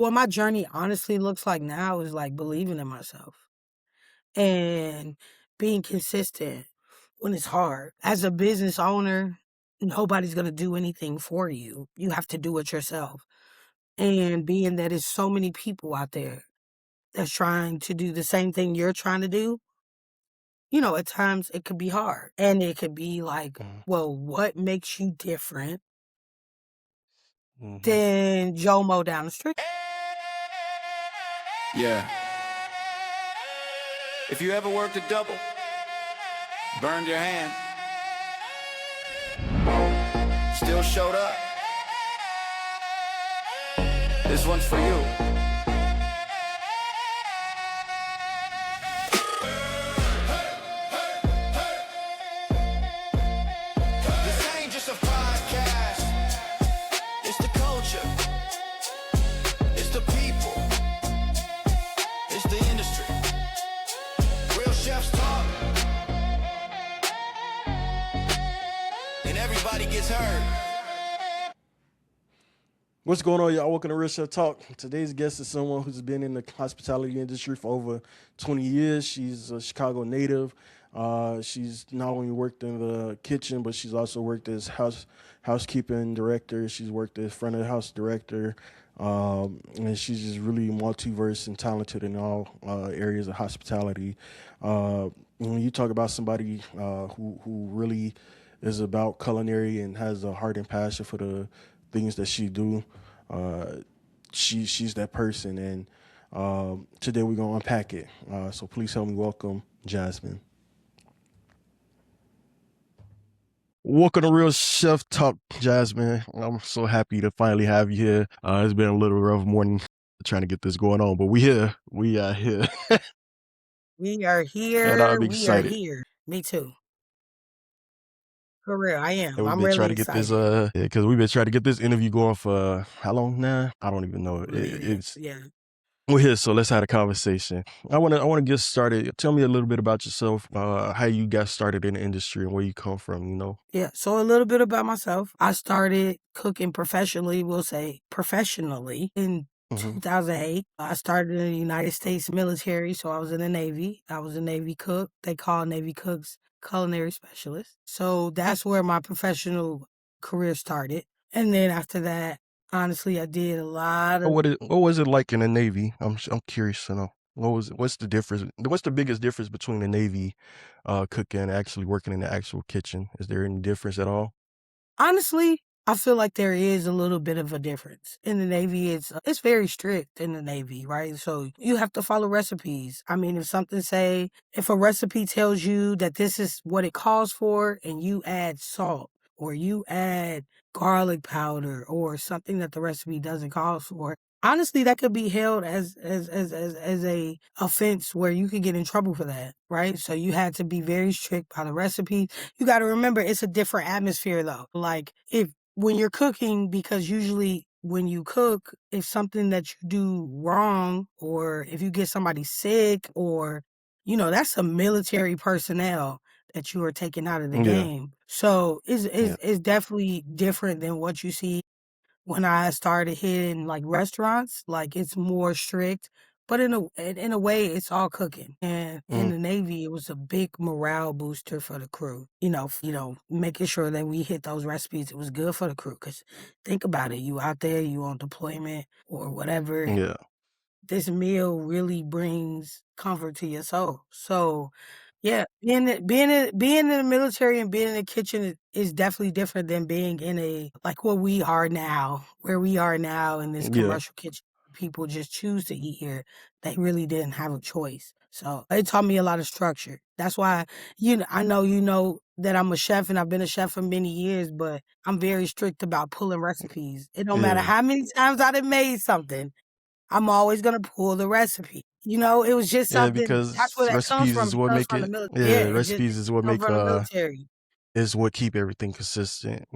What my journey honestly looks like now is like believing in myself and being consistent when it's hard. As a business owner, nobody's going to do anything for you. You have to do it yourself. And being that there's so many people out there that's trying to do the same thing you're trying to do, at times it could be hard. And it could be like, Mm, well, what makes you different mhm. than Jomo down the street? Yeah. If you ever worked a double, burned your hand, still showed up, this one's for you. This ain't just a podcast. It's the culture. It's the people. It's the industry. Real chefs talk. And everybody gets heard. What's going on, y'all? Welcome to Real Chef Talk. Today's guest is someone who's been in the hospitality industry for over 20 years. She's a Chicago native. She's not only worked in the kitchen, but she's also worked as housekeeping director. She's worked as front of the house director. And she's just really multiverse and talented in all areas of hospitality. When you talk about somebody who really is about culinary and has a heart and passion for the things that she do, she's that person. And today we're gonna unpack it. So please help me welcome Jasmin. Welcome to Real Chef Talk, Jasmin. I'm so happy to finally have you here. It's been a little rough morning trying to get this going on, but we here. We are here. We are And here. I'm We are excited. here. Me too. For real, I And am. we've I'm been trying really to get this, excited. because we've been trying to get this interview going for how long now? I don't even know. Man, It's yeah. We're here, so let's have a conversation. I wanna get started. Tell me a little bit about yourself, how you got started in the industry and where you come from. Yeah. So a little bit about myself. I started cooking professionally, we'll say professionally, in Mm-hmm. 2008. I started in the United States military, so I was in the Navy. I was a Navy cook. They call Navy cooks culinary specialists. So that's where my professional career started. And then after that, honestly, I did a lot of. What was it like in the Navy? I'm curious to know. What's the difference? What's the biggest difference between the Navy cooking and actually working in the actual kitchen? Is there any difference at all? Honestly, I feel like there is a little bit of a difference. In the Navy, it's very strict in the Navy, right? So you have to follow recipes. I mean, if a recipe tells you that this is what it calls for and you add salt or you add garlic powder or something that the recipe doesn't call for, honestly, that could be held as a offense where you could get in trouble for that, right? So you had to be very strict by the recipe. You got to remember it's a different atmosphere though. Like if when you're cooking, because usually when you cook, if something that you do wrong or if you get somebody sick or, that's some military personnel that you are taking out of the Yeah, game. So it's, yeah. it's, it's definitely different than what you see when I started hitting like restaurants. Like it's more strict, but in a way, it's all cooking. And in Mm, the Navy, it was a big morale booster for the crew. Making sure that we hit those recipes. It was good for the crew because think about it: you out there, you on deployment or whatever. yeah. This meal really brings comfort to your soul. So, yeah, being in the military and being in the kitchen is definitely different than being in a like where we are now in this Yeah. commercial kitchen. People just choose to eat here. They really didn't have a choice. So it taught me a lot of structure. That's why I know that I'm a chef and I've been a chef for many years, but I'm very strict about pulling recipes. It don't matter Yeah. how many times I've made something. I'm always gonna pull the recipe. It was just Yeah, something that's where because that comes from. It comes from the military. Yeah, recipes it is what comes make from the military. is what keep everything consistent.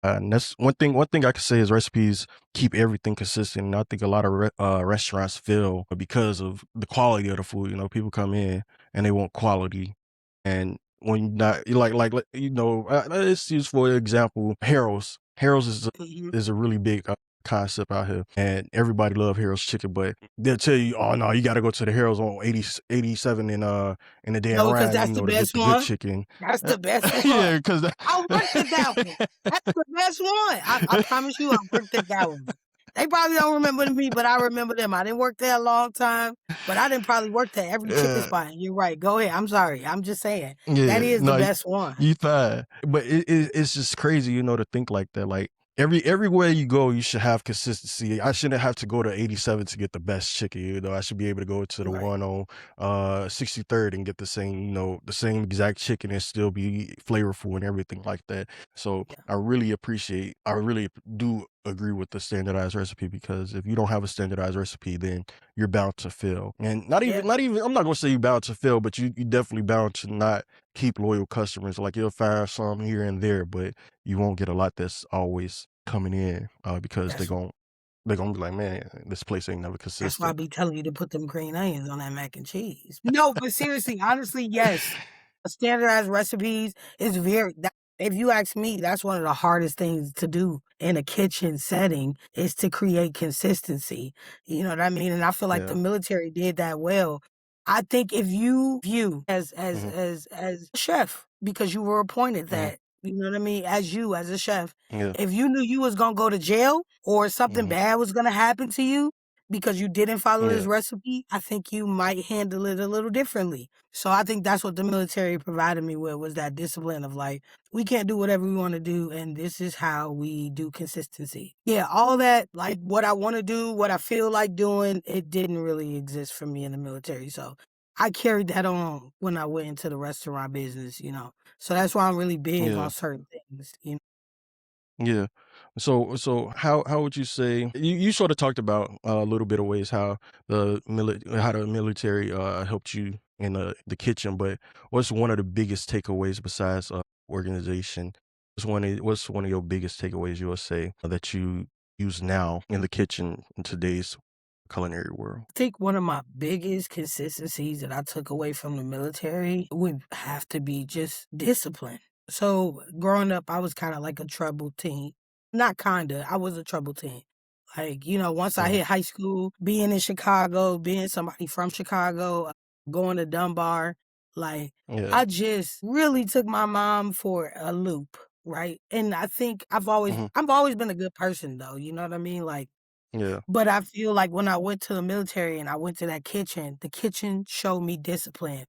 And that's one thing I could say is recipes keep everything consistent. And I think a lot of restaurants fail because of the quality of the food. People come in and they want quality, and when you not you let's use for example Harold's. Harold's Mhm. is a really big concept out here, and everybody love Harold's Chicken, but they'll tell you, "Oh no, you got to go to the Harold's on 87 in the Dan No, because Ryan, that's the to get best the good one. chicken." That's the best one. Yeah, because I worked at that one. That's the best one. I promise you, I worked at that one. They probably don't remember me, but I remember them. I didn't work there a long time, but I didn't probably work there every chicken uh, spot. You're right. Go ahead. I'm sorry. I'm just saying that yeah, is the no, best one. you fine, but it's just crazy, to think like that. Like everywhere you go, you should have consistency. I shouldn't have to go to 87 to get the best chicken. I should be able to go to the Right. one on 63rd and get the same exact chicken and still be flavorful and everything like that. So Yeah. I really do agree with the standardized recipe, because if you don't have a standardized recipe, then you're bound to fail. And Yeah. not even, I'm not gonna say you're bound to fail, but you definitely bound to not keep loyal customers. Like, you'll find some here and there, but you won't get a lot that's always coming in, because That's they're gonna be like, man, this place ain't never That's why I consistent. be telling you to put them green onions on that mac and cheese. No, but seriously, honestly, yes. Standardized recipes is if you ask me, that's one of the hardest things to do in a kitchen setting is to create consistency. You know what I mean? And I feel like the Yeah. military did that well. I think if you view Hmm. as a chef, because you were appointed Hmm. that, you know what I mean, as you as a chef, Yeah. if you knew you was gonna go to jail or something Hmm. bad was gonna happen to you because you didn't follow this Yeah. recipe, I think you might handle it a little differently. So I think that's what the military provided me with was that discipline of like, we can't do whatever we want to do, and this is how we do consistency. Yeah, all that, like what I want to do, what I feel like doing, it didn't really exist for me in the military. So I carried that on when I went into the restaurant business. So that's why I'm really big Yeah. on certain things. Yeah. So how would you say, you sort of talked about a little bit of ways how how the military helped you in the kitchen, but what's one of the biggest takeaways besides organization? What's one of your biggest takeaways you will say that you use now in the kitchen in today's culinary world? I think one of my biggest consistencies that I took away from the military would have to be just discipline. So growing up, I was kind of like a troubled teen. Not kinda, I was a troubled teen. Like, once I Mhm. hit high school, being in Chicago, being somebody from Chicago, going to Dunbar, like, Yeah. I just really took my mom for a loop, right? And I think Hmm. I've always been a good person though, you know what I mean? Like, Yeah. but I feel like when I went to the military and I went to that kitchen, the kitchen showed me discipline.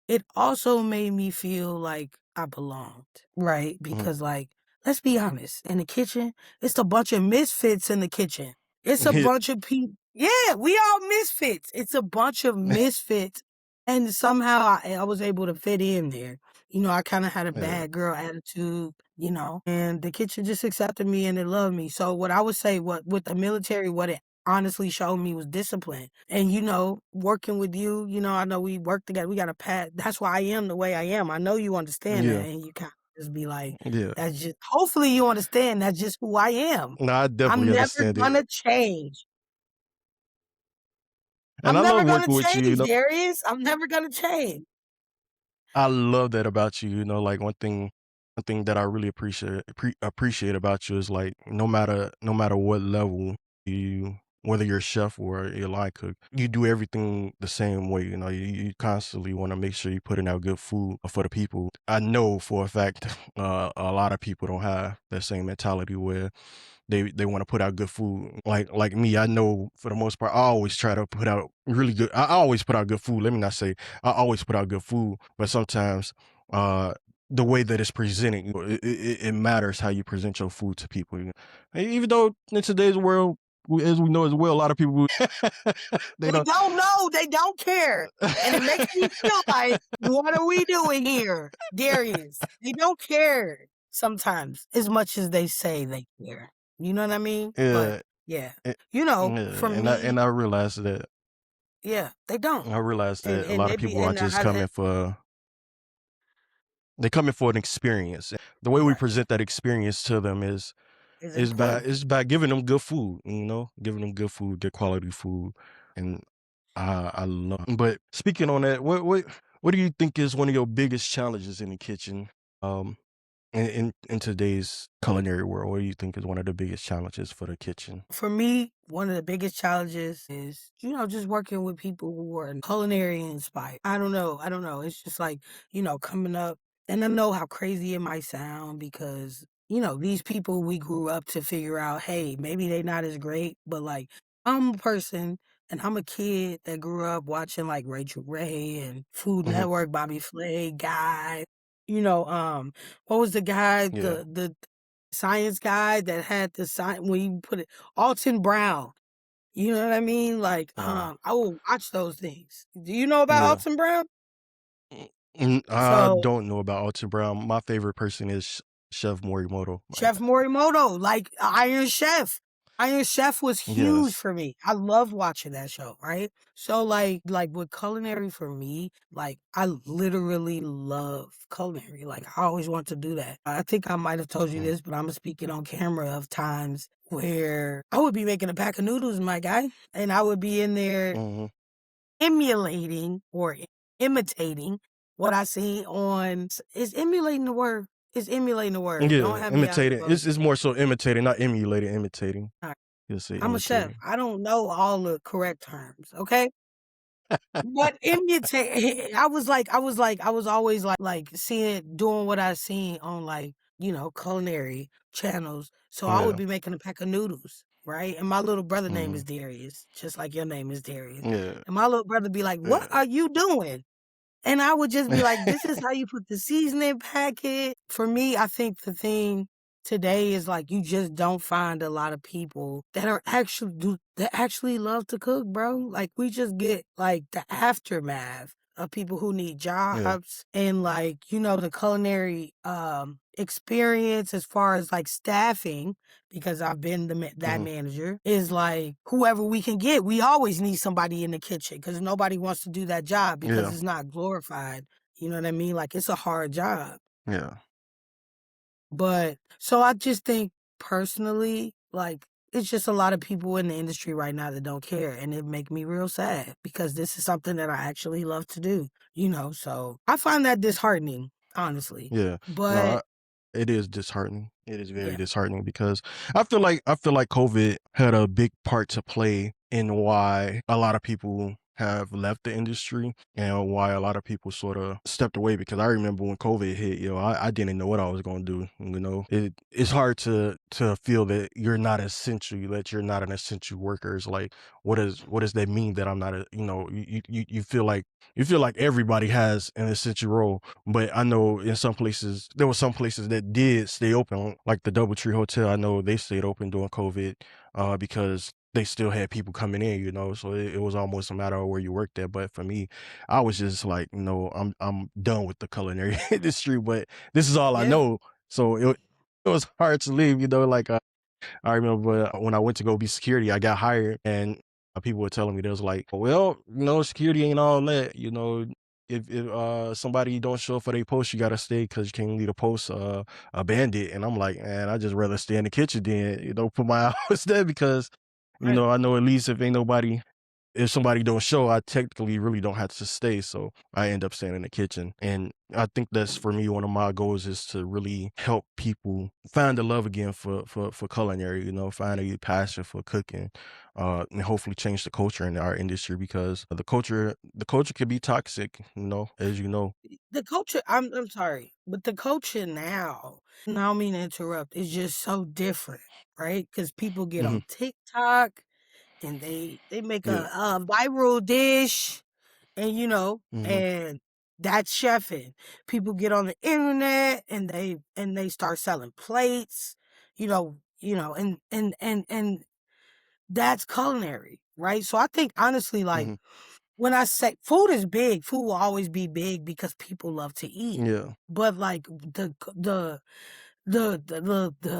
It also made me feel like I belonged, right? Hmm. Because, like, let's be honest, in the kitchen, it's a bunch of misfits in the kitchen. It's a Yeah. bunch of people. Yeah, we all misfits. It's a bunch of misfits. And somehow I was able to fit in there. I kind of had a Yeah. bad girl attitude, and the kitchen just accepted me and it loved me. So, what I would say, what with the military, what it honestly showed me was discipline. And working with you, I know we work together. We got a path. That's why I am the way I am. I know you understand that, Yeah. and you kind of just be like, Yeah. that's just. Hopefully, you understand that's just who I am. No, I I'm definitely never understand it, gonna change. and I'm I never love gonna working with you. change, Darius. I'm never gonna change. I love that about you. Like, one thing that I really appreciate about you is, like, no matter what level you, whether you're a chef or a line cook, you do everything the same way. You constantly want to make sure you're putting out good food for the people. I know for a fact, a lot of people don't have that same mentality where they want to put out good food. Like me, I know for the most part, I always try to put out really good. I always put out good food. Let me not say I always put out good food, but sometimes uh the way that it's presented, it matters how you present your food to people. Even though in today's world, as we know as well, a lot of people they They don't. don't know. They don't care. And it makes me feel like, what are we doing here, Darius? They don't care sometimes as much as they say they care. You know what I mean? But Yeah, yeah, eh, for yeah, and me, I realized that. yeah, they don't. I realized And that a and lot of they be people are and just I coming and, for They're coming for an experience. The way we right present that experience to them is is by important. giving them good food, giving them good food, good quality food, and I love. But speaking on that, what do you think is one of your biggest challenges in the kitchen? Um, in today's culinary world, what do you think is one of the biggest challenges for the kitchen? For me, one of the biggest challenges is, just working with people who are culinary inspired. I don't know. I don't know. It's just like, coming up. And I know how crazy it might sound because, these people we grew up to figure out, hey, maybe they not as great, but like I'm a person and I'm a kid that grew up watching like Rachel Ray and Food Hmm. Network, Bobby Flay, Guy. What was the guy, Yeah. the science guy that had the science when you put it Alton Brown. You know what I mean? Like, Uh, I will watch those things. Do you know about yeah. Alton Brown? I So don't know about Alton Brown. My favorite person is Chef Morimoto. Like, Chef Morimoto, like Iron Chef. Iron Chef was huge yes. for me. I loved watching that show, right? So like with culinary for me, like I literally love culinary. Like I always want to do that. I think I might have told you Mm-hmm. this, but I'm speaking on camera of times where I would be making a pack of noodles, my guy, and I would be in there Mm-hmm. emulating or imitating what I see on is emulating the word. Is emulating the word. Don't Yeah, have me out imitating. here. It's more so imitating, not emulating. Imitating. Alright, You'll say I'm a chef. imitating. I don't know all the correct terms, okay? But imitate I was always like seeing doing what I seen on like, culinary channels. So I would Yeah. be making a pack of noodles, right? And my little brother name Mm-hmm. is Darius, just like your name is Darius. Yeah. And my little brother be like, "What Yeah. are you doing?" And I would just be like, this is how you put the seasoning packet. For me, I think the thing today is like you just don't find a lot of people that are that actually love to cook, bro. Like we just get like the aftermath of people who need Yeah. jobs and like, the culinary experience as far as like staffing because I've been that Mm-hmm. manager is like whoever we can get. We always need somebody in the kitchen because nobody wants to do that job because Yeah. it's not glorified. You know what I mean? Like it's a hard job. Yeah. But so I just think personally, like it's just a lot of people in the industry right now that don't care and it make me real sad because this is something that I actually love to do, so I find that disheartening, honestly. Yeah. No, But it is disheartening. It is very yeah, disheartening because I feel like COVID had a big part to play in why a lot of people have left the industry and why a lot of people sort of stepped away because I remember when COVID hit, I didn't know what I was going to do. It's hard to feel that you're not essential, that you're not an essential worker. It's like, what does that mean that I'm not you feel like everybody has an essential role, but I know there were some places that did stay open, like the DoubleTree Hotel. I know they stayed open during COVID, because they still had people coming in, so it was almost a matter of where you worked at. But for me, I was just like, I'm done with the culinary industry, but this is all I yeah, know. So it was hard to leave, like, I remember when I went to go be security, I got hired and people were telling me, they was like, well, security ain't all that, if somebody don't show up for their post, you gotta stay because you can't leave a post abandoned. And I'm like, man, I just rather stay in the kitchen than, put my hours there because, right. I know at least if somebody don't show, I technically really don't have to stay. So I end up staying in the kitchen. And I think that's for me, one of my goals is to really help people find the love again for culinary, find a passion for cooking, and hopefully change the culture in our industry because the culture can be toxic, as you know. The culture, I'm sorry, but the culture now, and I don't mean to interrupt, is just so different, right? Because people get Hmm. on TikTok and they make Yeah. a viral dish and Hmm. and that's chefing. People get on the internet and they start selling plates, and that's culinary, right? So I think honestly, like Hmm. when I say food is big, food will always be big because people love to eat. Yeah. But like the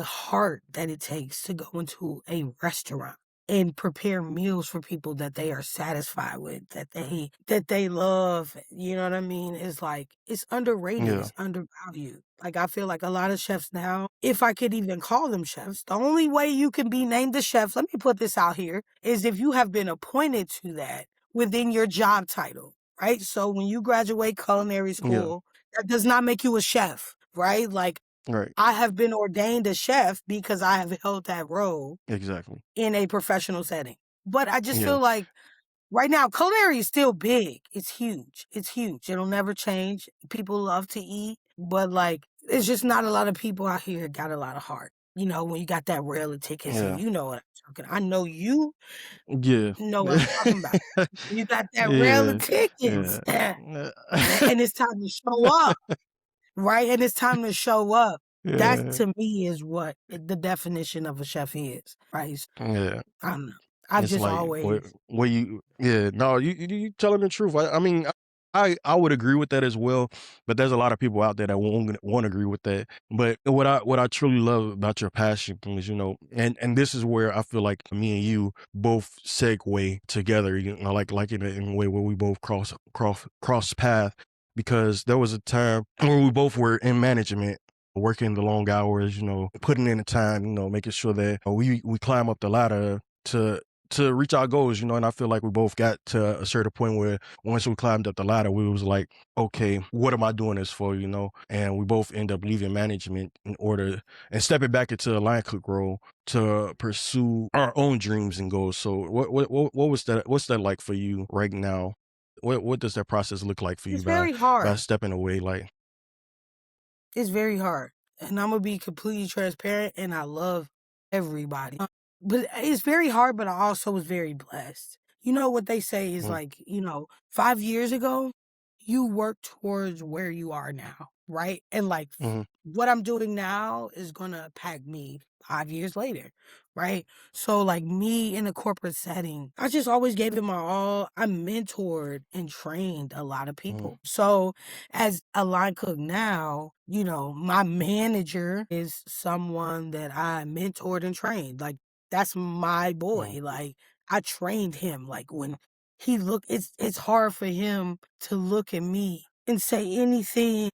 heart that it takes to go into a restaurant and prepare meals for people that they are satisfied with, that they love, you know what I mean? Is like it's underrated, Yeah. it's undervalued. Like I feel like a lot of chefs now, if I could even call them chefs, the only way you can be named a chef, let me put this out here, is if you have been appointed to that within your job title, right? So when you graduate culinary Yeah. school, that does not make you a chef, right? Like Right. I have been ordained a chef because I have held that role Exactly. in a professional setting. But I just Yeah. feel like right now, culinary is still big. It's huge. It's huge. It'll never change. People love to eat, but like, it's just not a lot of people out here got a lot of heart. You know, when you got that rail of tickets, and Yeah. you know what I'm talking. I know you Yeah. know what I'm talking about. You got that rail of Yeah. tickets, Yeah. and it's time to show up, right? And it's time to show up. That Yeah. to me is what the definition of a chef is, right? So, Yeah. I don't know. I've It's just like always where you yeah, no, you telling the truth. I mean, I would agree with that as well, but there's a lot of people out there that won't agree with that. But what I truly love about your passion is, and this is where I feel like me and you both segue together, like in a way where we both cross path, because there was a time when we both were in management, working the long hours, putting in the time, making sure that we climb up the ladder to reach our goals, and I feel like we both got to a certain point where once we climbed up the ladder, we was like, okay, what am I doing this for, And we both end up leaving management in order and stepping back into a line cook role to pursue our own dreams and goals. So what was that? What's that like for you right now? What does that process look like for you it's by very hard. stepping away? Like, It's very hard. And I'm gonna be completely transparent and I love everybody. But it's very hard, but I also was very blessed. You know what they say is mm, like, 5 years ago, you work towards where you are now, right? And like mm, what I'm doing now is gonna impact me 5 years later, right? So like me in a corporate setting, I just always gave it my all. I mentored and trained a lot of mm, people. So as a line cook now, my manager is someone that I mentored and trained. Like that's my mm, boy. Like I trained him. Like when he look, it's hard for him to look at me and say anything.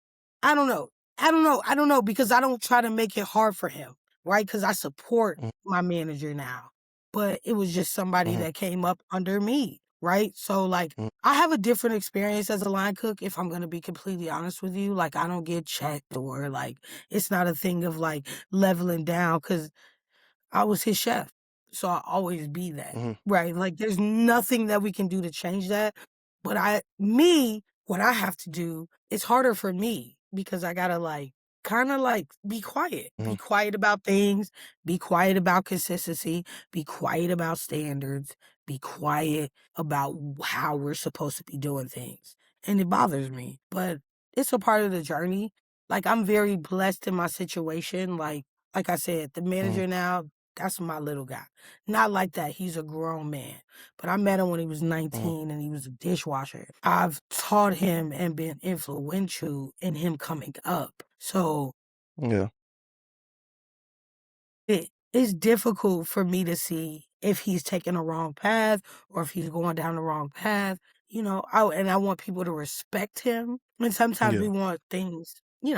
I don't know. I don't know because I don't try to make it hard for him, right? Because I support mm, my manager now, but it was just somebody mm, that came up under me, right? So like mm, I have a different experience as a line cook, if I'm gonna be completely honest with you. Like I don't get checked or like it's not a thing of like leveling down because I was his chef. So I'll always be that. mm, Right. Like there's nothing that we can do to change that. But what I have to do, it's harder for me because I gotta like kind of like be quiet. Be mm, quiet about things, be quiet about consistency, be quiet about standards, be quiet about how we're supposed to be doing things. And it bothers me. But it's a part of the journey. Like I'm very blessed in my situation. Like I said, the mm, manager now, that's my little guy. Not like that. He's a grown man. But I met him when he was mm. 19 and he was a dishwasher. I've taught him and been influential in him coming up. So Yeah. it's difficult for me to see if he's taking a wrong path or if he's going down the wrong path. I want people to respect him. And sometimes we Yeah. want things, we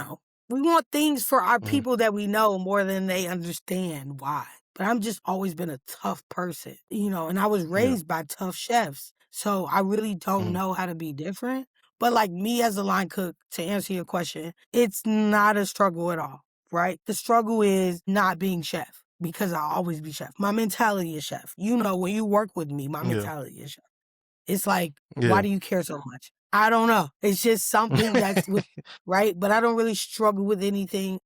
want things for our Mhm, people that we know more than they understand why. But I'm just always been a tough person, and I was yeah, raised by tough chefs. So I really don't mhm, know how to be different. But like me as a line cook, to answer your question, it's not a struggle at all, right? The struggle is not being chef because I'll always be chef. My mentality is chef. When you work with me, my yeah, mentality is chef. It's like, why yeah. do you care so much? I don't know. It's just something that's with, right? But I don't really struggle with anything.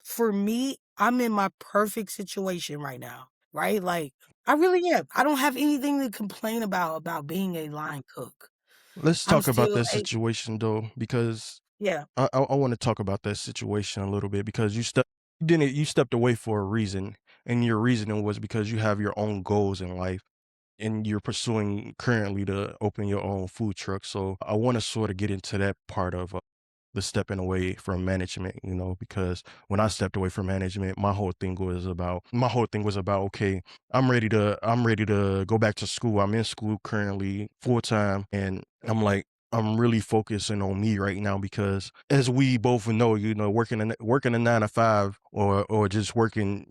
For me, I'm in my perfect situation right now, right? Like, I really am. I don't have anything to complain about being a line cook. Let's I'm talk about still that a, situation though, because yeah. I want to talk about that situation a little bit because you stepped away for a reason, and your reasoning was because you have your own goals in life and you're pursuing currently to open your own food truck. So I want to sort of get into that part of the stepping away from management, because when I stepped away from management, my whole thing was about, okay, I'm ready to go back to school. I'm in school currently full time, and I'm really focusing on me right now because as we both know, working a 9 to 5 or just working,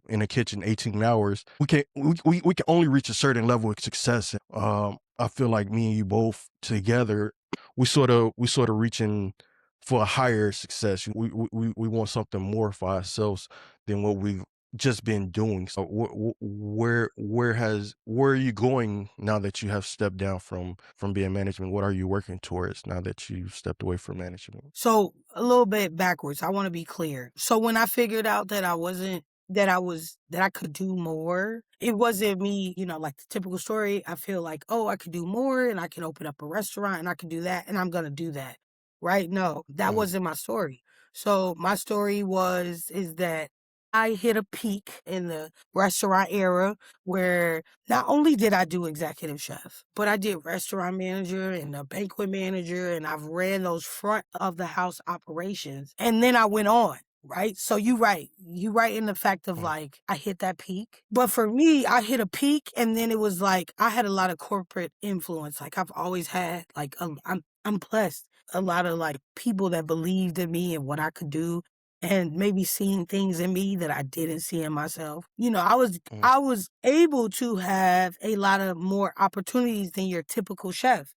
in a kitchen 18 hours, we can only reach a certain level of success. I feel like me and you both together, we sort of reaching for a higher success. We want something more for ourselves than what we've just been doing. So where are you going now that you have stepped down from being management? What are you working towards now that you've stepped away from management? So a little bit backwards. I want to be clear. So when I figured out that that I could do more, it wasn't me, like the typical story. I feel like, oh, I could do more and I can open up a restaurant and I can do that and I'm going to do that. Right? No, that Mhm, wasn't my story. So my story is that I hit a peak in the restaurant era where not only did I do executive chef, but I did restaurant manager and a banquet manager, and I've ran those front of the house operations. And then I went on, right? So you right in the fact of mhm, like I hit that peak. But for me, I hit a peak, and then it was like I had a lot of corporate influence. Like I've always had, like I'm blessed. A lot of like people that believed in me and what I could do and maybe seeing things in me that I didn't see in myself. mhm, I was able to have a lot of more opportunities than your typical chef,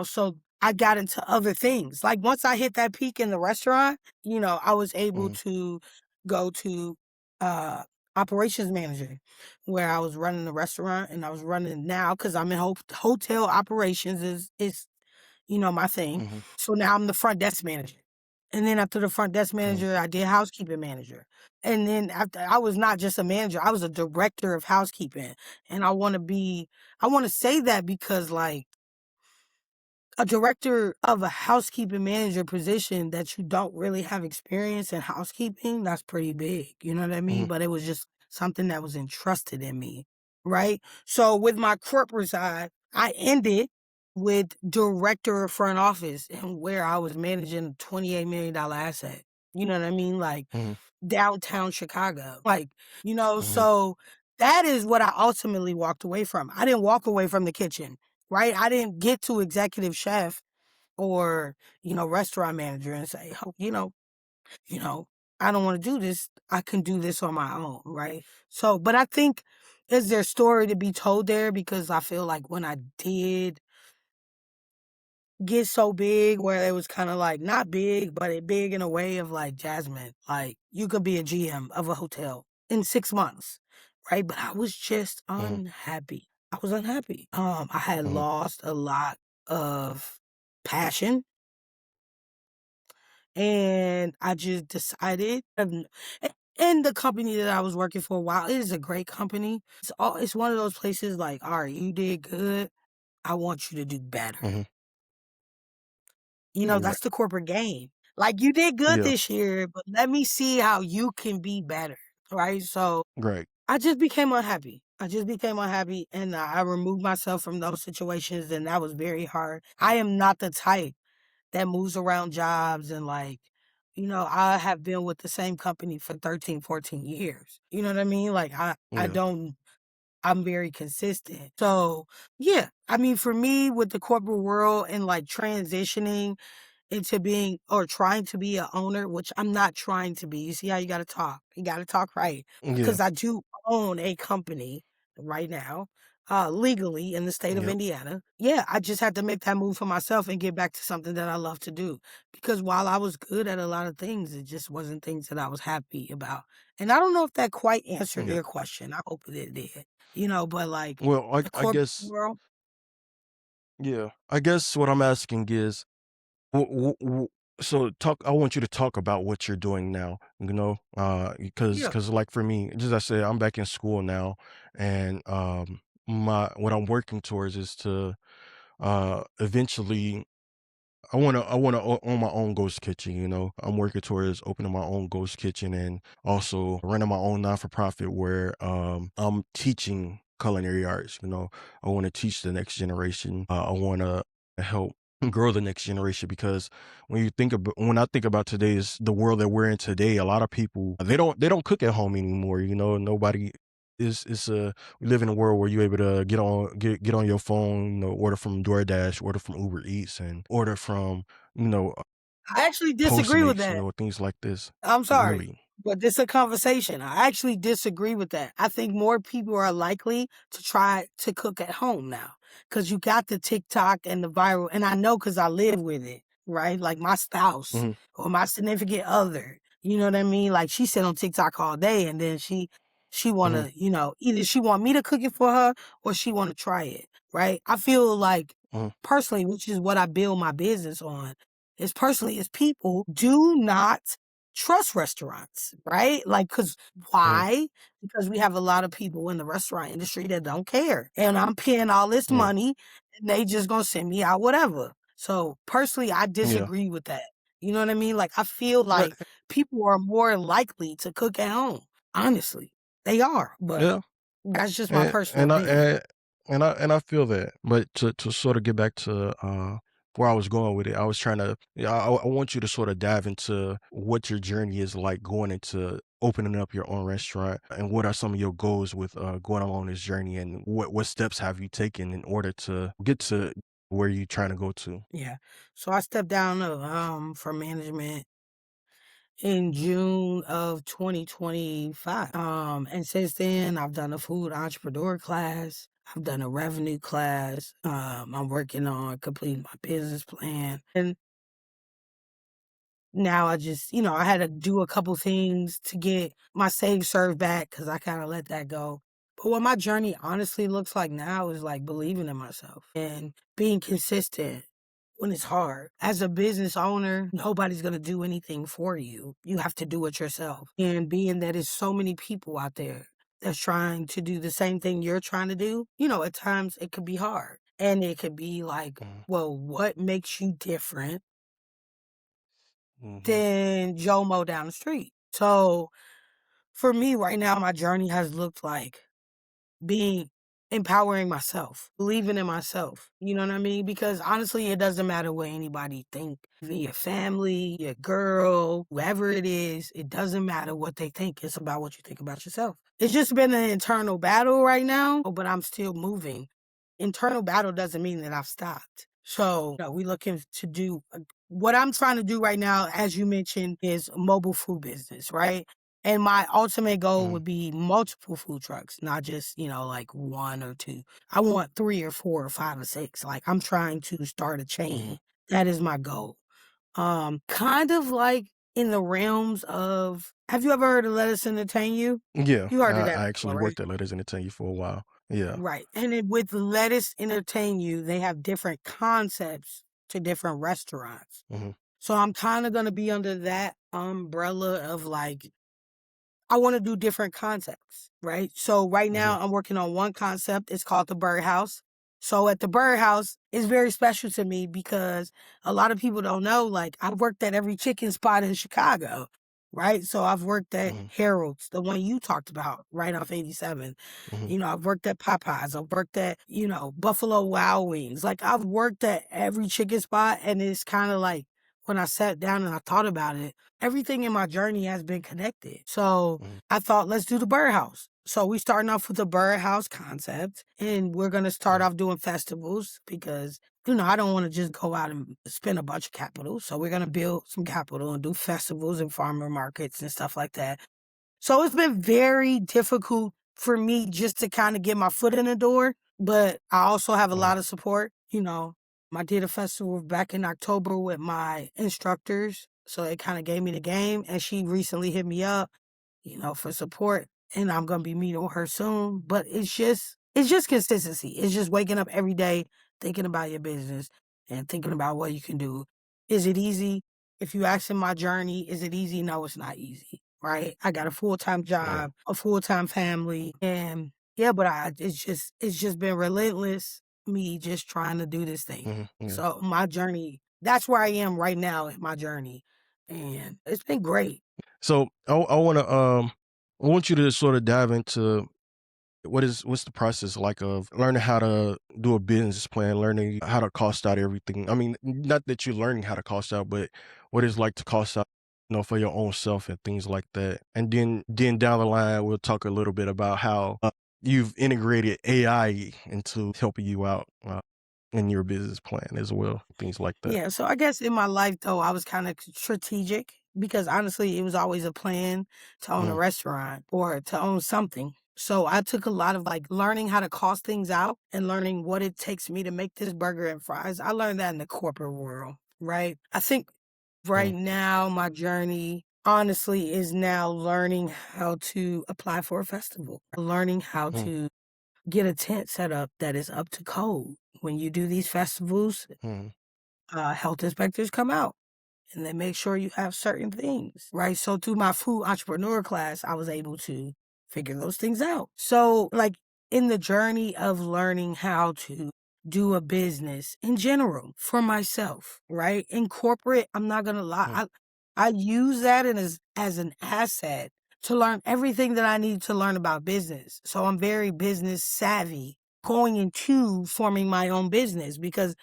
so I got into other things. Like once I hit that peak in the restaurant, I was able mhm, to go to uh operations manager where I was running the restaurant and I was running now because I'm in hotel operations is my thing. mhm, So now I'm the front desk manager. And then after the front desk mhm, manager, I did housekeeping manager. And then after I was not just a manager, I was a director of housekeeping. And I want to say that because like a director of a housekeeping manager position that you don't really have experience in housekeeping, that's pretty big. You know what I mean? mhm, But it was just something that was entrusted in me. Right. So with my corporate side, I ended with director of front office and where I was managing a $28 million asset. You know what I mean? Like mhm, downtown Chicago. Like, mhm, so that is what I ultimately walked away from. I didn't walk away from the kitchen, right? I didn't get to executive chef or, restaurant manager and say, oh, you know, I don't want to do this. I can do this on my own, right? So, but I think is there story to be told there because I feel like when I did get so big where it was kind of like not big, but it big in a way of like Jasmine, like you could be a GM of a hotel in 6 months, right? But I was just mhm, unhappy. I was unhappy. I had mhm, lost a lot of passion and I just decided and the company that I was working for, while it is a great company, it's one of those places like, all right, you did good. I want you to do better. mhm. Right. That's the corporate game. Like you did good Yeah. this year, but let me see how you can be better. Right. So Great. I just became unhappy. I just became unhappy and I removed myself from those situations and that was very hard. I am not the type that moves around jobs and like, I have been with the same company for 13, 14 years. You know what I mean? Like I Yeah. don't I'm very consistent. So yeah, I mean for me with the corporate world and like transitioning into being or trying to be a owner, which I'm not trying to be. You see how you gotta talk. You gotta talk right. Yeah. Because I do own a company right now, legally in the state of Yep. Indiana. Yeah, I just had to make that move for myself and get back to something that I love to do. Because while I was good at a lot of things, it just wasn't things that I was happy about. And I don't know if that quite answered Yeah. your question. I hope it did. But like Well, the I corporate guess world, yeah. I guess what I'm asking is so talk I want you to talk about what you're doing now, because yeah. like for me, just as I said, I'm back in school now and my what I'm working towards is to eventually I wanna own my own ghost kitchen, you know? I'm working towards opening my own ghost kitchen and also running my own non-for-profit where, I'm teaching culinary arts, you know? I wanna teach the next generation. I wanna help grow the next generation because when I think about today's the world that we're in today, a lot of people, they don't cook at home anymore, you know? Nobody we live in a world where you're able to get on your phone, order from DoorDash, order from Uber Eats, and order from you know I actually disagree with Postmates, that. things like this. I'm sorry, Really, but this is a conversation. I actually disagree with that. I think more people are likely to try to cook at home now because you got the TikTok and the viral, and I know because I live with it, right? Like my spouse Mm-hmm. or my significant other. You know what I mean? Like she sit on TikTok all day and then she Mm-hmm. wanna, either she want me to cook it for her or she wanna try it, right? I feel like Mm-hmm. personally, which is what I build my business on, is people do not trust restaurants, right? Like, cause Mm-hmm. why? Because we have a lot of people in the restaurant industry that don't care. And I'm paying all this Yeah. money and they just gonna send me out whatever. So personally, I Yeah. disagree with that. You know what I mean? Like, I feel But like people are more likely to cook at home. Honestly, they are, but yeah. that's just my And personal and I opinion. and I feel that. But to sort of get back to where I was going with it, I was trying to. Yeah, I want you to sort of dive into what your journey is like going into opening up your own restaurant, and what are some of your goals with going on this journey, and what steps have you taken in order to get to where you're trying to go to. Yeah. So I stepped down from management in June of 2025. And since then I've done a food entrepreneur class. I've done a revenue class. I'm working on completing my business plan. And now I just, I had to do a couple things to get my save serve back because I kind of let that go. But what my journey honestly looks like now is like believing in myself and being consistent when it's hard. As a business owner, nobody's going to do anything for you. You have to do it yourself. And being that there's so many people out there that's trying to do the same thing you're trying to do, at times it could be hard. And it could be like, Mm-hmm. well, what makes you different Mm-hmm. than Joe Mo down the street? So for me right now, my journey has looked like being empowering myself, believing in myself. You know what I mean? Because honestly, it doesn't matter what anybody think. Even your family, your girl, whoever it is, it doesn't matter what they think. It's about what you think about yourself. It's just been an internal battle right now, but I'm still moving. Internal battle doesn't mean that I've stopped. So we looking to do what I'm trying to do right now, as you mentioned, is mobile food business, right? And my ultimate goal Mm-hmm. would be multiple food trucks, not just, like one or two. I want 3 or 4 or 5 or 6. Like I'm trying to start a Mm-hmm. chain. That is my goal. Kind of like in the realms of, have you ever heard of Let Us Entertain You? Yeah, You heard of that I actually before, right? worked at Letters Entertain You for a while. Yeah. Right. And then with Lettuce Entertain You, they have different concepts to different restaurants. Mm-hmm. So I'm kind of going to be under that umbrella of like, I want to do different concepts, right? So right Mm-hmm. now I'm working on one concept. It's called the Birdhouse. So at the Birdhouse, it's very special to me because a lot of people don't know, like I've worked at every chicken spot in Chicago, right? So I've worked at Mm-hmm. Harold's, the one you talked about, right off 87. Mm-hmm. I've worked at Popeyes. I've worked at, Buffalo Wild Wings. Like I've worked at every chicken spot. And it's kind of like when I sat down and I thought about it, everything in my journey has been connected. So Mm-hmm. I thought, let's do the Birdhouse. So we starting off with the Birdhouse concept, and we're gonna start off doing festivals because I don't want to just go out and spend a bunch of capital. So we're gonna build some capital and do festivals and farmer markets and stuff like that. So it's been very difficult for me just to kind of get my foot in the door, but I also have a Mm-hmm. lot of support. I did a festival back in October with my instructors. So they kind of gave me the game, and she recently hit me up, for support, and I'm going to be meeting with her soon. But it's just consistency. It's just waking up every day, thinking about your business and thinking about what you can do. Is it easy? If you ask in my journey, is it easy? No, it's not easy, right? I got a full-time Yeah. job, a full-time family, and yeah, but it's just been relentless, me just trying to do this thing. Mm-hmm. Yeah. So my journey, that's where I am right now in my journey, and it's been great. So I want to I want you to sort of dive into what's the process like of learning how to do a business plan, learning how to cost out everything. I mean, not that you're learning how to cost out, but what it's like to cost out, for your own self and things like that. And then down the line, we'll talk a little bit about how you've integrated AI into helping you out in your business plan as well, things like that. Yeah, so I guess in my life though, I was kind of strategic because honestly, it was always a plan to own a Mm, restaurant or to own something. So I took a lot of like learning how to cost things out and learning what it takes me to make this burger and fries. I learned that in the corporate world. right? I think Mm, right now my journey honestly is now learning how to apply for a festival, learning how mm, to get a tent set up that is up to code. When you do these festivals, mm, health inspectors come out and they make sure you have certain things, right? So through my food entrepreneur class, I was able to figure those things out. So like in the journey of learning how to do a business in general for myself, right? In corporate, I'm not gonna lie, mm, I use that as an asset to learn everything that I need to learn about business. So I'm very business savvy going into forming my own business because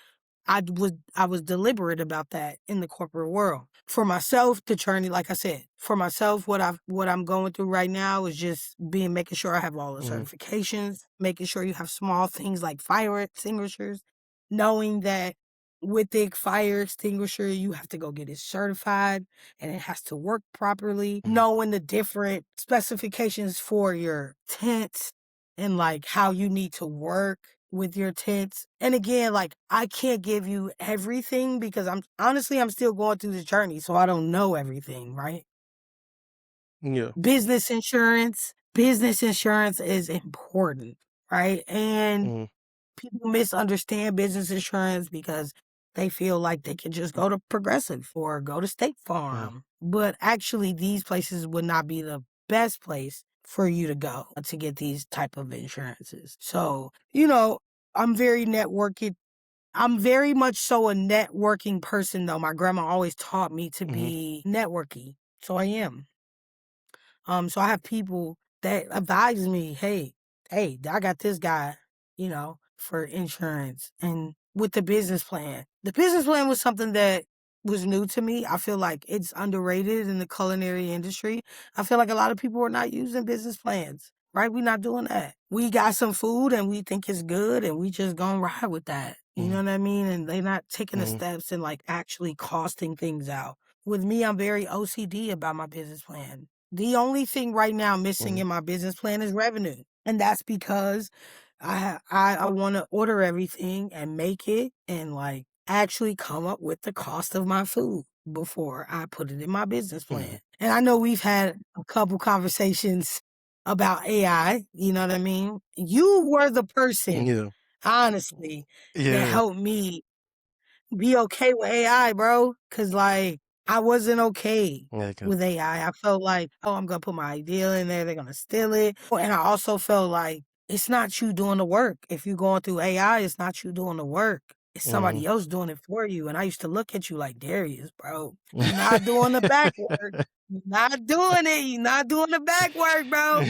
I was deliberate about that in the corporate world. For myself, the journey, like I said, for myself, what I'm going through right now is just making sure I have all the mm, certifications, making sure you have small things like fire extinguishers, knowing that with the fire extinguisher, you have to go get it certified and it has to work properly, mm, knowing the different specifications for your tent and like how you need to work with your tents. And again, like I can't give you everything because I'm still going through this journey, so I don't know everything, right? yeah. Business insurance is important, right? And Mm, people misunderstand business insurance because they feel like they can just go to Progressive or go to State mm, Farm. But actually, these places would not be the best place for you to go to get these type of insurances. So, I'm very networking. I'm very much so a networking person, though. My grandma always taught me to mhm, be networky. So I am. So I have people that advise me, hey, I got this guy, for insurance and with the business plan. The business plan was something that was new to me. I feel like it's underrated in the culinary industry. I feel like a lot of people are not using business plans, right? We're not doing that. We got some food and we think it's good and we just gonna ride with that. You know mhm, what I mean? And they're not taking the mhm, steps and like actually costing things out. With me, I'm very OCD about my business plan. The only thing right now missing mhm, in my business plan is revenue. And that's because I want to order everything and make it and like actually come up with the cost of my food before I put it in my business mhm. plan. And I know we've had a couple conversations about AI, you know what I mean? You were the person, Yeah. honestly, that Yeah. helped me be okay with AI, bro. Cause like I wasn't okay Yeah, 'cause with AI. I felt like, oh, I'm gonna put my idea in there, they're gonna steal it. And I also felt like it's not you doing the work. If you're going through AI, it's not you doing the work. It's mhm. somebody else doing it for you. And I used to look at you like, Darius, bro, you're not doing the back work. You're not doing it. You're not doing the back work, bro.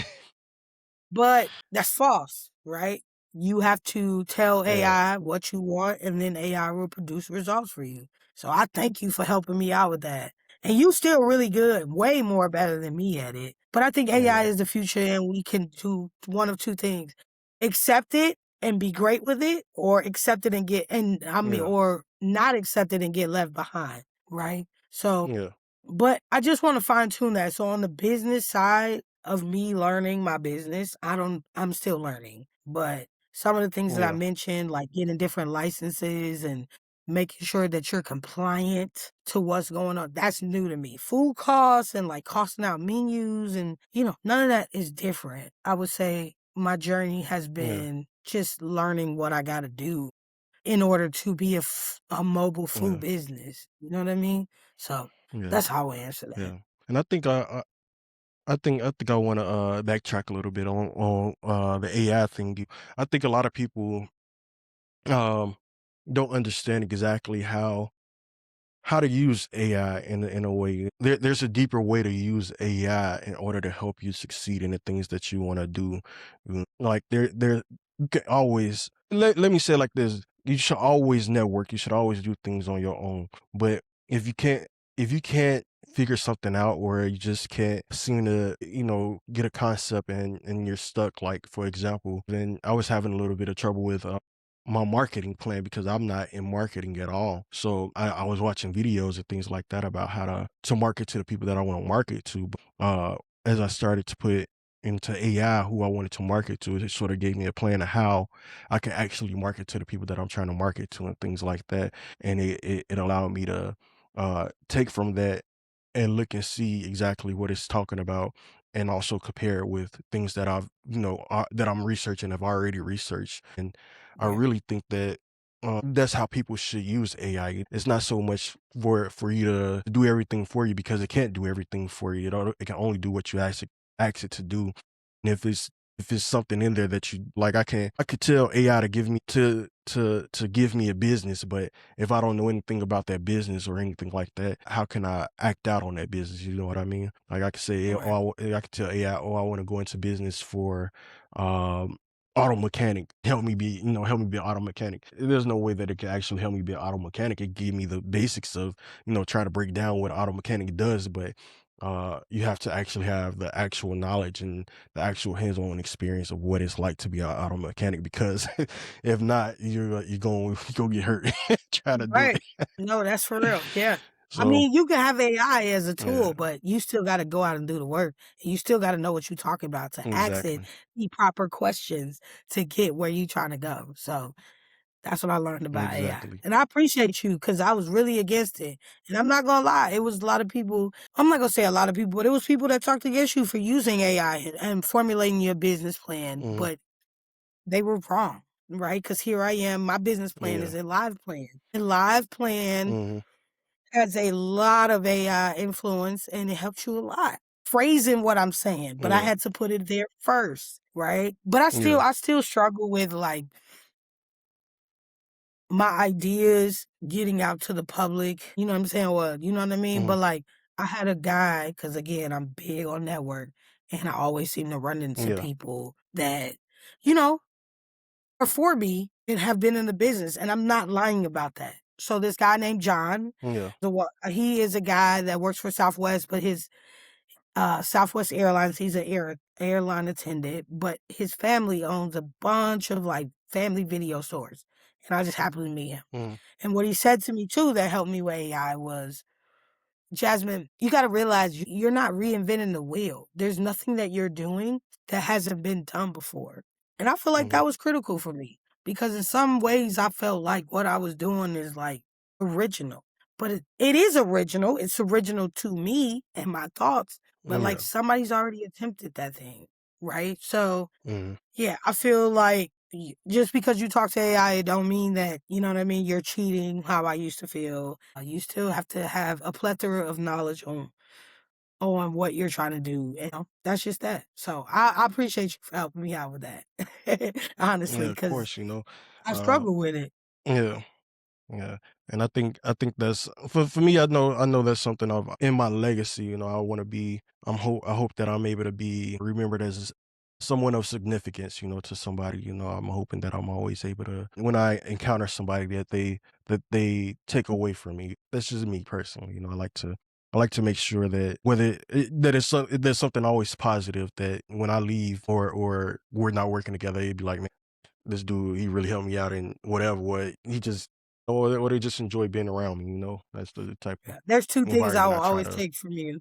But that's false, right? You have to tell Yeah. AI what you want and then AI will produce results for you. So I thank you for helping me out with that. And you still really good, way more better than me at it. But I think AI Yeah. is the future and we can do one of two things. Accept it and be great with it or accept it and Yeah. or not accept it and get left behind, right? So Yeah. but I just want to fine tune that. So on the business side of me learning my business, I'm still learning. But some of the things that I Yeah. mentioned, like getting different licenses and making sure that you're compliant to what's going on, that's new to me. Food costs and like costing out menus and, none of that is different. I would say my journey has Yeah. been just learning what I got to do in order to be a mobile food Yeah. business. You know what I mean? So Yeah. that's how I answer that. Yeah. And I think I wanna, backtrack a little bit on the AI thing. I think a lot of people, um, don't understand exactly how to use AI in a way. There's a deeper way to use AI in order to help you succeed in the things that you want to do. Like there you can always let me say it like this. You should always network. You should always do things on your own. But if you can't if you can't figure something out or you just can't seem to, get a concept and you're stuck, like for example, then I was having a little bit of trouble with my marketing plan because I'm not in marketing at all. So I was watching videos and things like that about how to market to the people that I want to market to. But as I started to put into AI who I wanted to market to. It sort of gave me a plan of how I can actually market to the people that I'm trying to market to and things like that. And it allowed me to take from that and look and see exactly what it's talking about, and also compare it with things that that I'm researching, I've already researched. And I Yeah. really think that that's how people should use AI. It's not so much for you to do everything for you, because it can't do everything for you. It can only do what you ask it to do. And if it's something in there that you like, I could tell AI to give me to give me a business, but if I don't know anything about that business or anything like that, how can I act out on that business? You know what I mean? Like I could say, Right. I could tell AI, oh, I want to go into business for um auto mechanic. Help me be an auto mechanic. There's no way that it can actually help me be an auto mechanic. It give me the basics of, try to break down what auto mechanic does, but you have to actually have the actual knowledge and the actual hands-on experience of what it's like to be an auto mechanic, because if not, you're going you gonna get hurt trying to do Right. it. No, that's for real. Yeah. I So mean, you can have AI as a yeah, tool, but you still got to go out and do the work. And you still got to know what you're talking about to ask it exactly, the proper questions to get where you're trying to go. So that's what I learned about AI. exactly. And I appreciate you because I was really against it. And I'm not going to lie, it was a lot of people, I'm not going to say a lot of people, but it was people that talked against you for using AI and formulating your business plan. Hmm. But they were wrong, right? Because here I am. My business plan Yeah. is a live plan. A live plan Hmm. has a lot of AI influence and it helps you a lot. Phrasing what I'm saying, but I Yeah. had to put it there first, right? But Yeah. I still struggle with like my ideas getting out to the public. You know what I'm saying? Well, you know what I mean? Hmm. But like I had a guy, because again, I'm big on network and I always seem to run into Yeah. people that, you know, before me and have been in the business, and I'm not lying about that. So this guy named John, Yeah. he is a guy that works for Southwest, but his Southwest Airlines, he's an airline attendant, but his family owns a bunch of like family video stores, and I just happened to meet him. Hmm. And what he said to me too that helped me with AI was, Jasmine, you got to realize you're not reinventing the wheel. There's nothing that you're doing that hasn't been done before. And I feel like Hmm. that was critical for me because in some ways I felt like what I was doing is like original. But it is original. It's original to me and my thoughts. But like Yeah. somebody's already attempted that thing. Right. So Hmm. yeah, I feel like just because you talk to AI, it don't mean that, you know what I mean, you're cheating how I used to feel. You still have to have a plethora of knowledge on what you're trying to do. And, that's just that. So I appreciate you for helping me out with that. Yeah. Honestly, Of because course, I Uh, struggle with it. yeah. Yeah, and I think that's for me. I know that's something of in my legacy. I want to be. I hope that I'm able to be remembered as someone of significance. To somebody. I'm hoping that I'm always able to, when I encounter somebody, that they take away from me. That's just me personally. I like to make sure that there's something always positive, that when I leave or we're not working together, it'd be like, man, this dude, he really helped me out in whatever way. He just or they just enjoy being around me. That's the type of Yeah. There's two things I environment will I try always to take from you.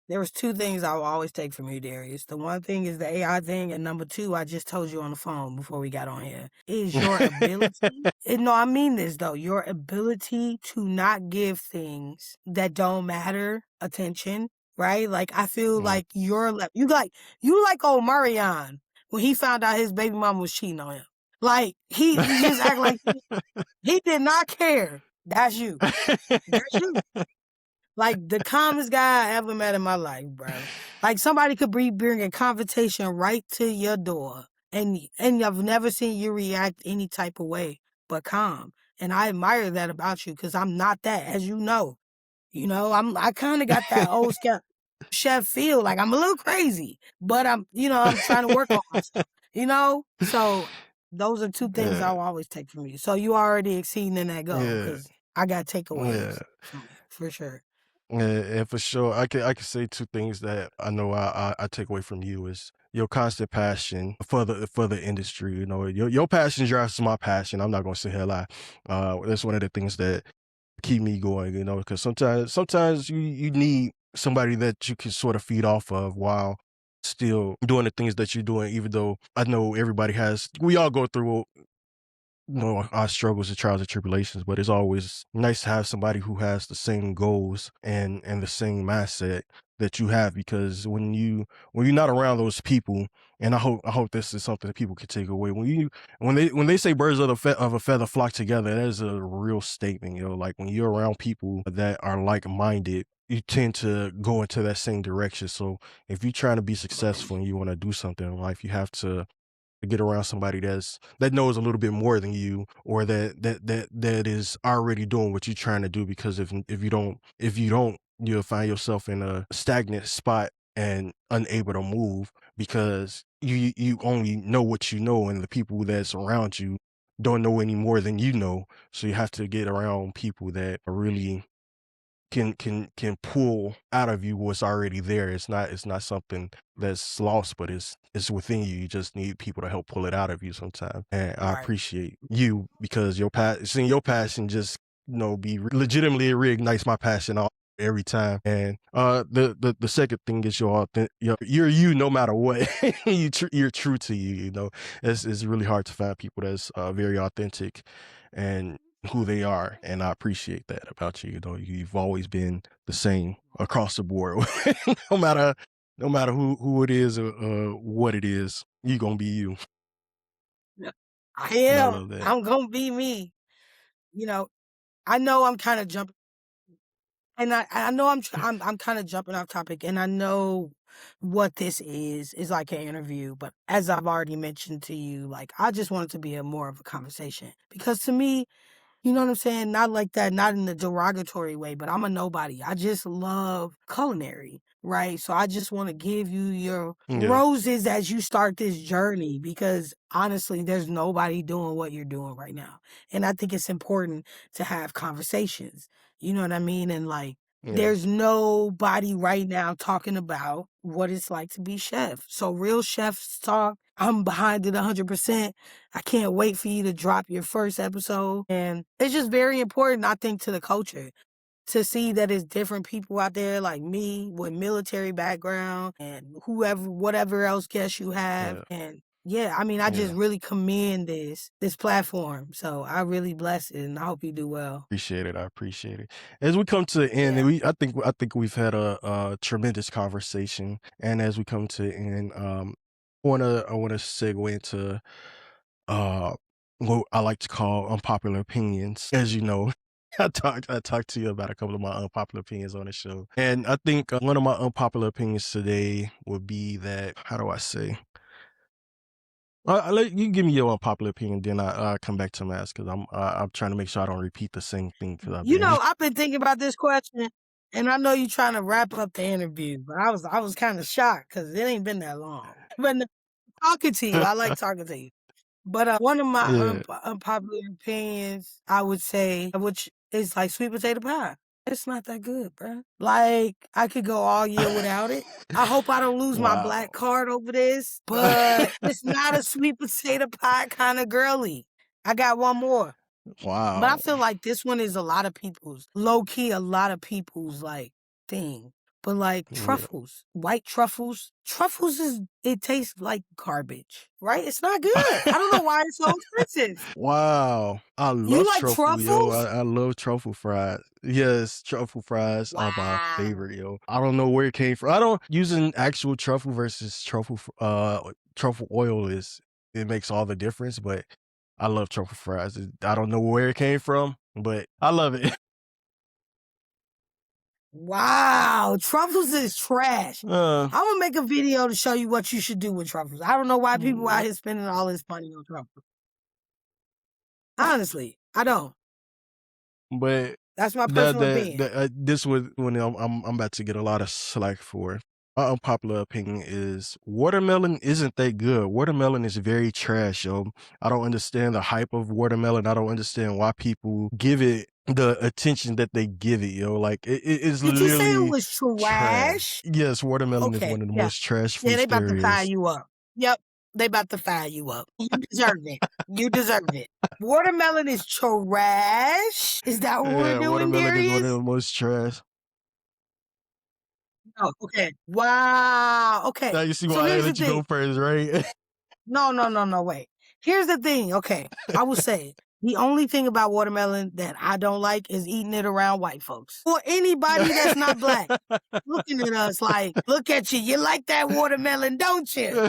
There was two things I will always take from you, Darius. The one thing is the AI thing, and number two, I just told you on the phone before we got on here, is your ability. And no, I mean this though, your ability to not give things that don't matter attention, right? Like I feel Mhm, like you like old Marion when he found out his baby mama was cheating on him. Like he just act like he did not care. That's you. That's you. Like the calmest guy I ever met in my life, bro. Like somebody could be bringing confrontation right to your door, and I've never seen you react any type of way but calm. And I admire that about you because I'm not that, as you know. I kind of got that old chef feel. Like I'm a little crazy, but I'm trying to work on myself. So those are two things Yeah, I'll always take from you. So you already exceeding in that goal yeah, because I got yeah. takeaways from you for sure. Yeah, and for sure, I can say two things that I know I take away from you is your constant passion for the industry. Your passion drives my passion. I'm not gonna sit here and lie. That's one of the things that keep me going. Because sometimes you need somebody that you can sort of feed off of while still doing the things that you're doing, even though I know we all go through our struggles and trials and tribulations, but it's always nice to have somebody who has the same goals and the same mindset that you have, because when you're not around those people, and I hope this is something that people can take away, when they say birds of a feather flock together, that is a real statement, like when you're around people that are like-minded, you tend to go into that same direction. So if you're trying to be successful and you want to do something in life, you have to get around somebody that knows a little bit more than you, or that is already doing what you're trying to do. Because if you don't, you'll find yourself in a stagnant spot and unable to move, because you only know what you know, and the people that's around you don't know any more than you know. So you have to get around people that are really can pull out of you what's already there. It's not something that's lost, but it's within you. You just need people to help pull it out of you sometimes. And I Right. appreciate you, because seeing your passion just be legitimately, it reignites my passion every time. And the second thing is you're you no matter what. You're true to you. It's really hard to find people that's very authentic and who they are, and I appreciate that about you. You've always been the same across the board. no matter no matter who it is, or what it is, you gonna be you. Yeah. I And I am. love that. I'm gonna be me. You know, I know I'm kind of jumping, and I know I'm kind of jumping off topic, and I know what this is like an interview. But as I've already mentioned to you, like I just want it to be a more of a conversation, because to me, you know what I'm saying? Not like that, not in a derogatory way, but I'm a nobody. I just love culinary, right? So I just want to give you your Yeah, roses as you start this journey, because honestly, there's nobody doing what you're doing right now. And I think it's important to have conversations. You know what I mean? And like, yeah, there's nobody right now talking about what it's like to be chef. So real chefs talk. I'm behind it 100%. I can't wait for you to drop your first episode. And it's just very important, I think, to the culture to see that it's different people out there like me with military background and whoever, whatever else guests you have. yeah, And yeah, I mean, I just yeah. really commend this platform. So I really bless it, and I hope you do well. Appreciate it. I appreciate it. As we come to the end, Yeah. I think we've had a tremendous conversation, and as we come to the end, I wanna segue into what I like to call unpopular opinions. As you know, I talked to you about a couple of my unpopular opinions on the show, and I think one of my unpopular opinions today would be that, how do I say? I let you give me your unpopular opinion, then I come back to mask, because I'm trying to make sure I don't repeat the same thing, because I've You been know, I've been thinking about this question, and I know you're trying to wrap up the interview, but I was kind of shocked because it ain't been that long. But talking to you, I like talking to you. But one of my yeah. unpopular opinions, I would say, which is like sweet potato pie. It's not that good, bruh. Like, I could go all year without it. I hope I don't lose my black Wow. card over this, but it's not a sweet potato pie kind of girly. I got one more. But I Wow. feel like this one is a lot of people's, low key, a lot of people's like thing. But like Yeah. truffles, white truffles it tastes like garbage, right? It's not good. I don't know why it's so expensive. Wow. I You love like truffle, yo. truffles? I love truffle fries. Yes, truffle fries are my Wow. favorite, yo. I don't know where it came from. I don't using actual truffle versus truffle oil it makes all the difference, but I love truffle fries. I don't know where it came from, but I love it. Wow. Truffles is trash. Uh, I'm gonna make a video to show you what you should do with truffles. I don't know why people out mm, here spending all this money on truffles. Honestly, I don't. but That's my personal opinion. this was when I'm about to get a lot of slack for. My unpopular opinion is watermelon isn't that good. Watermelon is very trash, yo. I don't understand the hype of watermelon. I don't understand why people give it the attention that they give it, yo. Like it is Did you say it literally was trash. trash? Yes, watermelon is Okay, one of the yeah. most trash Yeah, they fruits about to there fire is. you up. Yep, they about to fire you up. You deserve it. You deserve it. Watermelon is trash. Is that what we're Yeah, doing, watermelon is one of Darius? the most trash. Oh, okay. Wow. Now Okay. you see So why I here's the let you go thing. first, right? No, no, no, no, wait. Here's the thing. Okay. I will say the only thing about watermelon that I don't like is eating it around white folks or anybody that's not black looking at us like, look at you. You like that watermelon, don't you?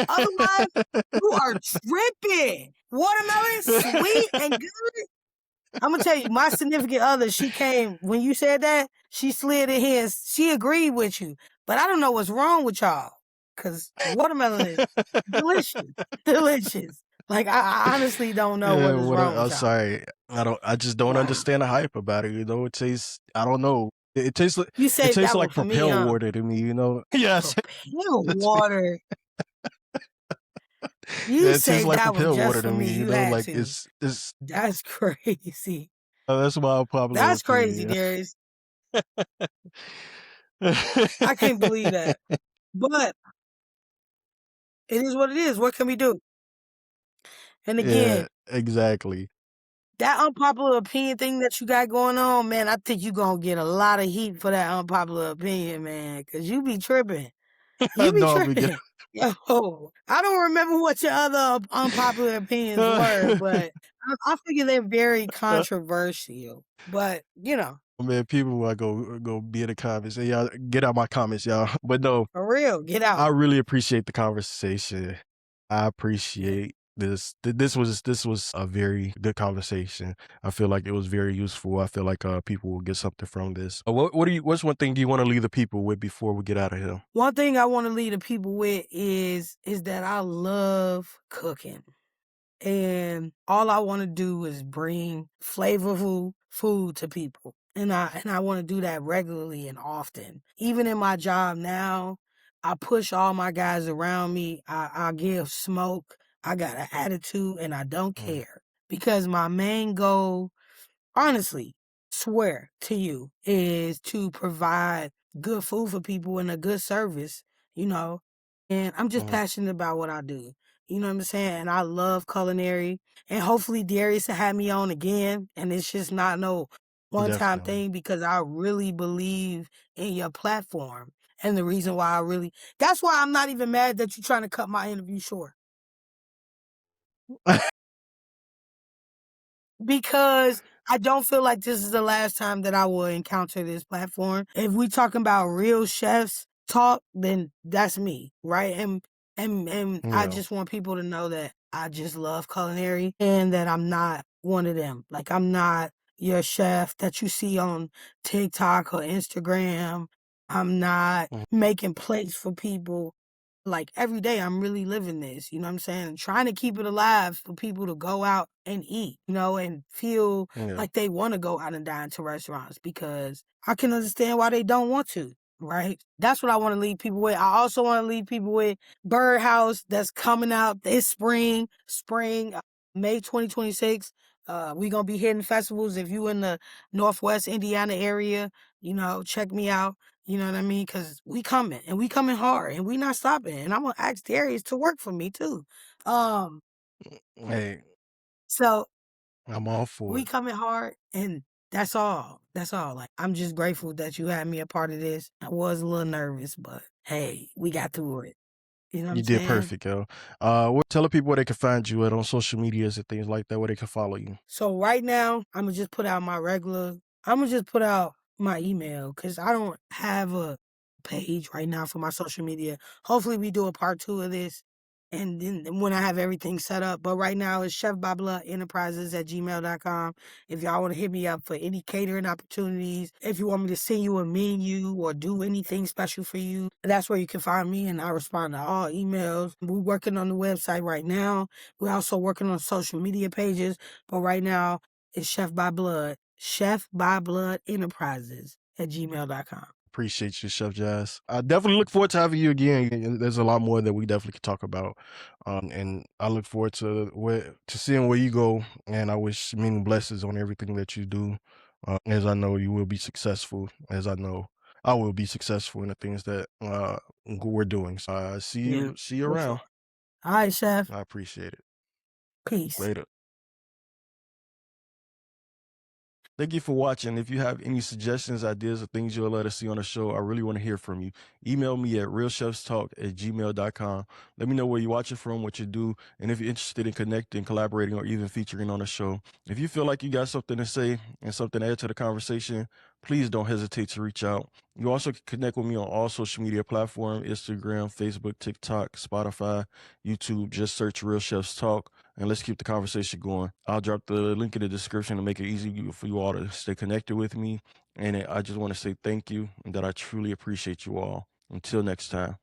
Otherwise, you are tripping. Watermelon, sweet and good. I'm gonna tell you, my significant other, she came when you said that, she slid in here and she agreed with you. But I don't know what's wrong with y'all. Cause watermelon is delicious. Delicious. Like I honestly don't know Yeah, what is what wrong I'm with y'all. sorry. I just don't Wow. understand the hype about it. It tastes. I don't know. It tastes like You it saved tastes that one like for me, Propel huh? water to me. Yes, Propel that's me. water. You Yeah, it tastes saved like that one Propel just water for to me. me. You had Like to. it's That's crazy. that's my unpopular That's crazy, opinion. Darius. I can't believe that. But it is what it is. What can we do? And again, Yeah, exactly. that unpopular opinion thing that you got going on, man, I think you're going to get a lot of heat for that unpopular opinion, man, because you be tripping. I You be know I'm gonna get. tripping. Yo, I don't remember what your other unpopular opinions were, but I figure they're very controversial. But, Man, people will go be in the comments. Say, y'all get out my comments, y'all. But no, for real, get I out. really appreciate the conversation. I Yeah. appreciate this. This was a very good conversation. I feel like it was very useful. I feel like people will get something from this. What's one thing do you want to leave the people with before we get out of here? One thing I want to leave the people with is that I love cooking. And all I want to do is bring flavorful food to people. And I want to do that regularly and often. Even in my job now, I push all my guys around me. I give smoke. I got an attitude and I don't Mm, care. Because my main goal, honestly, swear to you, is to provide good food for people and a good service, you know. And I'm just mm, passionate about what I do. You know what I'm saying? And I love culinary. And hopefully Darius will have me on again. And it's just not no one time definitely. thing because I really believe in your platform. And the reason why that's why I'm not even mad that you're trying to cut my interview short. Because I don't feel like this is the last time that I will encounter this platform. If we talking about real chefs talk, then that's me, right? And I Yeah. just want people to know that I just love culinary and that I'm not one of them. Like I'm not your chef that you see on TikTok or Instagram. I'm not Mm, making plates for people like every day I'm really living this, you know what I'm saying? And trying to keep it alive for people to go out and eat, and feel yeah. like they want to go out and dine to restaurants because I can understand why they don't want to, right? That's what I want to leave people with. I also want to leave people with Birdhouse that's coming out this spring, May 2026. We gonna be hitting festivals. If you in the Northwest Indiana area, check me out. You know what I mean? Because we coming and we coming hard and we not stopping. And I'm gonna ask Darius to work for me too. Um, Hey, so I'm all for we it. coming hard and that's all. That's all. Like I'm just grateful that you had me a part of this. I was a little nervous, but hey, we got through it. You know what I'm You did saying? perfect, yo. Tell the people where they can find you at on social medias and things like that, where they can follow you. So right now, I'm gonna just put out my email because I don't have a page right now for my social media. Hopefully we do a part two of this. And then when I have everything set up, but right now it's chefbablaenterprises@gmail.com. If y'all want to hit me up for any catering opportunities, if you want me to send you a menu or do anything special for you, that's where you can find me. And I respond to all emails. We're working on the website right now. We're also working on social media pages, but right now it's Chef by Blood Enterprises@gmail.com. Appreciate you, Chef Jazz. I definitely look forward to having you again. There's a lot more that we definitely could talk about, and I look forward to seeing where you go. And I wish many blessings on everything that you do, as I know you will be successful. As I know I will be successful in the things that we're doing. So I Yeah, see you for sure. around. All right, Chef. I appreciate it. Peace. Later. Thank you for watching. If you have any suggestions, ideas, or things you'll let us see on the show, I really want to hear from you. Email me at realchefstalk@gmail.com. Let me know where you're watching from, what you do, and if you're interested in connecting, collaborating, or even featuring on the show. If you feel like you got something to say and something to add to the conversation, please don't hesitate to reach out. You also can connect with me on all social media platforms: Instagram, Facebook, TikTok, Spotify, YouTube. Just search Real Chefs Talk, and let's keep the conversation going. I'll drop the link in the description to make it easy for you all to stay connected with me. And I just want to say thank you and that I truly appreciate you all. Until next time.